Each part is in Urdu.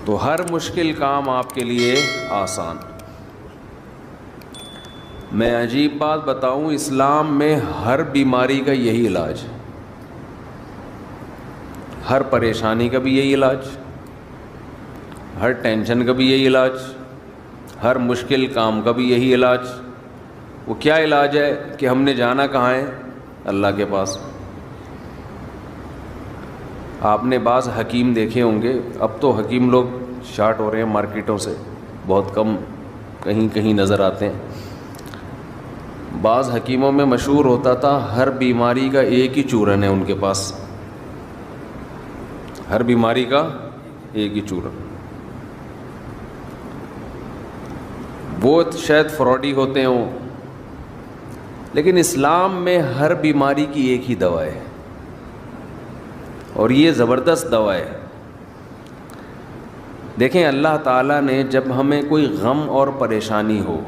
تو ہر مشکل کام آپ کے لیے آسان. میں عجیب بات بتاؤں، اسلام میں ہر بیماری کا یہی علاج، ہر پریشانی کا بھی یہی علاج، ہر ٹینشن کا بھی یہی علاج، ہر مشکل کام کا بھی یہی علاج. وہ کیا علاج ہے کہ ہم نے جانا کہاں ہے؟ اللہ کے پاس. آپ نے بعض حکیم دیکھے ہوں گے، اب تو حکیم لوگ شارٹ ہو رہے ہیں مارکیٹوں سے، بہت کم کہیں کہیں نظر آتے ہیں. بعض حکیموں میں مشہور ہوتا تھا ہر بیماری کا ایک ہی چورن ہے ان کے پاس، ہر بیماری کا ایک ہی چورن. وہ شاید فراڈی ہوتے ہوں، لیکن اسلام میں ہر بیماری کی ایک ہی دوا ہے، اور یہ زبردست دوا ہے. دیکھیں اللہ تعالیٰ نے جب ہمیں کوئی غم اور پریشانی ہو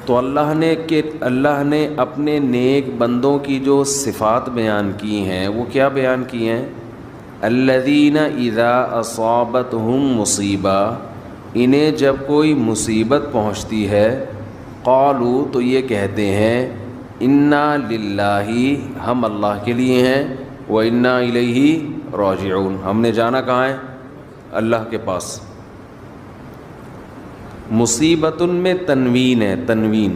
تو اللہ نے اپنے نیک بندوں کی جو صفات بیان کی ہیں وہ کیا بیان کی ہیں؟ الذین اذا اصابتہم مصیبہ، انہیں جب کوئی مصیبت پہنچتی ہے، قالوا تو یہ کہتے ہیں، انا للہ، ہم اللہ کے لیے ہیں، وَإِنَّا إِلَيْهِ رَاجِعُونَ، ہم نے جانا کہاں ہے؟ اللہ کے پاس. مصیبتن میں تنوین ہے، تنوین.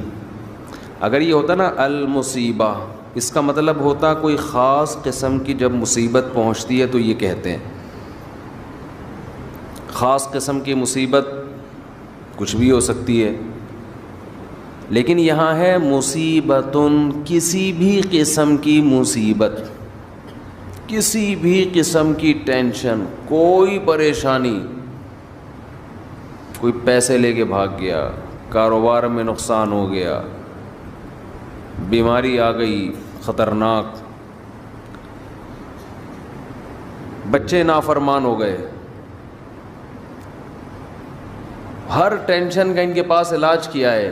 اگر یہ ہوتا نا المصیبہ، اس کا مطلب ہوتا کوئی خاص قسم کی جب مصیبت پہنچتی ہے تو یہ کہتے ہیں. خاص قسم کی مصیبت کچھ بھی ہو سکتی ہے، لیکن یہاں ہے مصیبتن، کسی بھی قسم کی مصیبت، کسی بھی قسم کی ٹینشن، کوئی پریشانی، کوئی پیسے لے کے بھاگ گیا، کاروبار میں نقصان ہو گیا، بیماری آ گئی خطرناک، بچے نافرمان ہو گئے، ہر ٹینشن کا ان کے پاس علاج کیا ہے.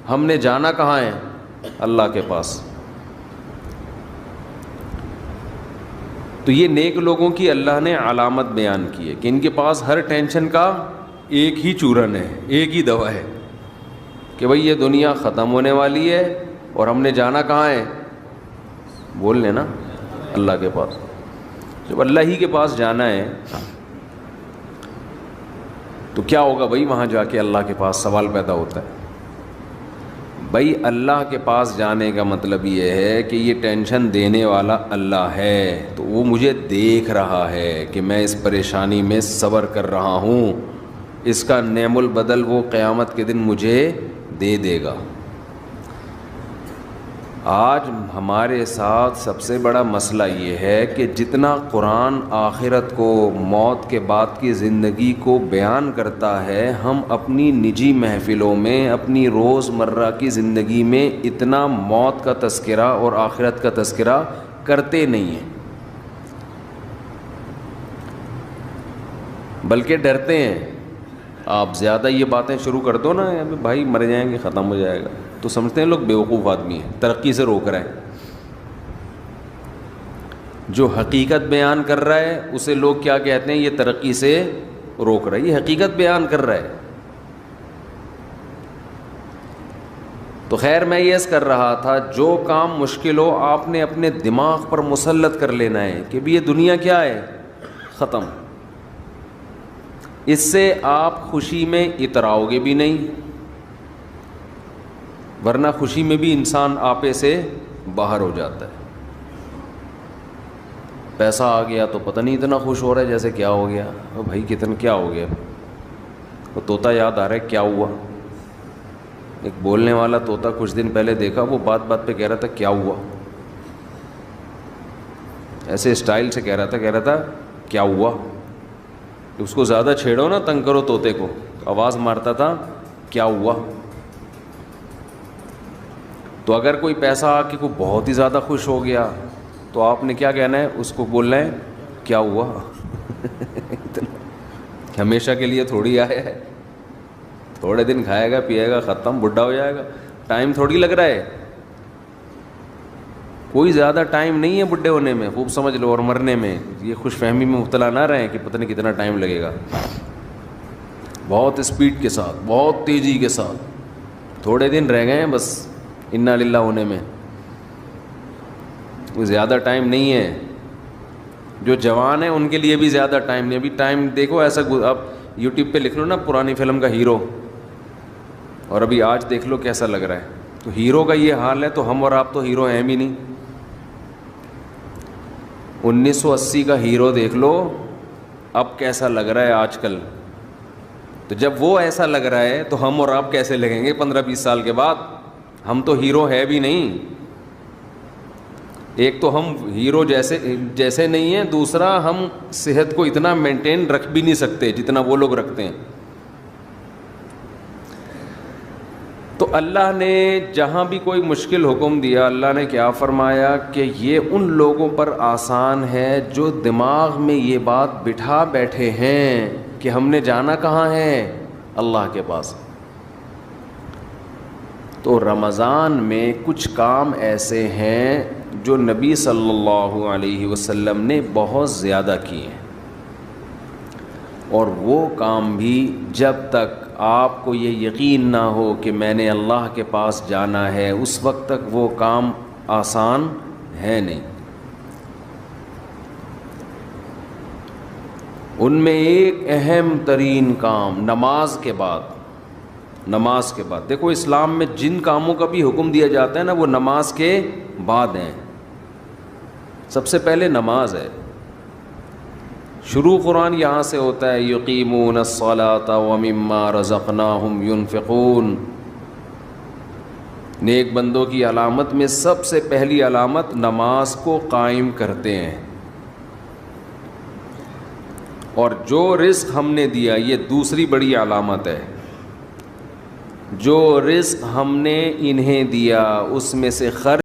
ہم نے جانا کہاں ہے؟ اللہ کے پاس. تو یہ نیک لوگوں کی اللہ نے علامت بیان کی ہے کہ ان کے پاس ہر ٹینشن کا ایک ہی چورن ہے، ایک ہی دوا ہے کہ بھئی یہ دنیا ختم ہونے والی ہے اور ہم نے جانا کہاں ہے؟ بول لیں نا، اللہ کے پاس. جب اللہ ہی کے پاس جانا ہے تو کیا ہوگا بھئی؟ وہاں جا کے اللہ کے پاس سوال پیدا ہوتا ہے. بھئی اللہ کے پاس جانے کا مطلب یہ ہے کہ یہ ٹینشن دینے والا اللہ ہے، تو وہ مجھے دیکھ رہا ہے کہ میں اس پریشانی میں صبر کر رہا ہوں، اس کا نعم البدل وہ قیامت کے دن مجھے دے دے گا. آج ہمارے ساتھ سب سے بڑا مسئلہ یہ ہے کہ جتنا قرآن آخرت کو، موت کے بعد کی زندگی کو بیان کرتا ہے، ہم اپنی نجی محفلوں میں، اپنی روز مرہ کی زندگی میں اتنا موت کا تذکرہ اور آخرت کا تذکرہ کرتے نہیں ہیں، بلکہ ڈرتے ہیں. آپ زیادہ یہ باتیں شروع کر دو نا، بھائی مر جائیں گے، ختم ہو جائے گا، تو سمجھتے ہیں لوگ بیوقوف آدمی ہیں، ترقی سے روک رہے ہیں. جو حقیقت بیان کر رہا ہے اسے لوگ کیا کہتے ہیں؟ یہ ترقی سے روک رہا ہے، یہ حقیقت بیان کر رہا ہے. تو خیر میں یہ کر رہا تھا، جو کام مشکل ہو آپ نے اپنے دماغ پر مسلط کر لینا ہے کہ بھی یہ دنیا کیا ہے؟ ختم. اس سے آپ خوشی میں اتراؤ گے بھی نہیں، ورنہ خوشی میں بھی انسان آپے سے باہر ہو جاتا ہے. پیسہ آ گیا تو پتہ نہیں اتنا خوش ہو رہا ہے جیسے کیا ہو گیا، بھائی کتنا کیا ہو گیا. وہ طوطا یاد آ رہا ہے، کیا ہوا؟ ایک بولنے والا طوطا کچھ دن پہلے دیکھا، وہ بات بات پہ کہہ رہا تھا کیا ہوا، ایسے اسٹائل سے کہہ رہا تھا کیا ہوا. اس کو زیادہ چھیڑو نا، تنگ کرو طوطے کو، آواز مارتا تھا کیا ہوا. تو اگر کوئی پیسہ آ کے کوئی بہت ہی زیادہ خوش ہو گیا تو آپ نے کیا کہنا ہے؟ اس کو بولنا ہے کیا ہوا. ہمیشہ کے لیے تھوڑی آیا ہے، تھوڑے دن کھائے گا پیے گا ختم، بڈھا ہو جائے گا، ٹائم تھوڑی لگ رہا ہے. کوئی زیادہ ٹائم نہیں ہے بڈھے ہونے میں، خوب سمجھ لو، اور مرنے میں. یہ خوش فہمی میں مبتلا نہ رہیں کہ پتہ نہیں کتنا ٹائم لگے گا. بہت اسپیڈ کے ساتھ، بہت تیزی کے ساتھ، تھوڑے دن رہ گئے ہیں بس انا للہ ہونے میں، کوئی زیادہ ٹائم نہیں ہے. جو جوان ہیں ان کے لیے بھی زیادہ ٹائم نہیں. ابھی ٹائم دیکھو ایسا، اب یوٹیوب پہ لکھ لو نا پرانی فلم کا ہیرو، اور ابھی آج دیکھ لو کیسا لگ رہا ہے. تو ہیرو کا یہ حال ہے تو ہم اور آپ تو ہیرو ہیں بھی نہیں. 1980 کا ہیرو دیکھ لو اب کیسا لگ رہا ہے آج کل. تو جب وہ ایسا لگ رہا ہے تو ہم اور آپ کیسے لگیں گے 15-20 سال کے بعد؟ ہم تو ہیرو ہے بھی نہیں. ایک تو ہم ہیرو جیسے نہیں ہیں، دوسرا ہم صحت کو اتنا مینٹین رکھ بھی نہیں سکتے جتنا وہ لوگ رکھتے ہیں. تو اللہ نے جہاں بھی کوئی مشکل حکم دیا، اللہ نے کیا فرمایا کہ یہ ان لوگوں پر آسان ہے جو دماغ میں یہ بات بٹھا بیٹھے ہیں کہ ہم نے جانا کہاں ہے؟ اللہ کے پاس. تو رمضان میں کچھ کام ایسے ہیں جو نبی صلی اللہ علیہ وسلم نے بہت زیادہ کیے ہیں، اور وہ کام بھی جب تک آپ کو یہ یقین نہ ہو کہ میں نے اللہ کے پاس جانا ہے اس وقت تک وہ کام آسان ہے نہیں. ان میں ایک اہم ترین کام نماز کے بعد دیکھو اسلام میں جن کاموں کا بھی حکم دیا جاتا ہے نا وہ نماز کے بعد ہیں. سب سے پہلے نماز ہے. شروع قرآن یہاں سے ہوتا ہے، یقیمون الصلاۃ ومما رزقناہم ینفقون. نیک بندوں کی علامت میں سب سے پہلی علامت نماز کو قائم کرتے ہیں. اور جو رزق ہم نے دیا یہ دوسری بڑی علامت ہے. جو رزق ہم نے انہیں دیا اس میں سے خرچ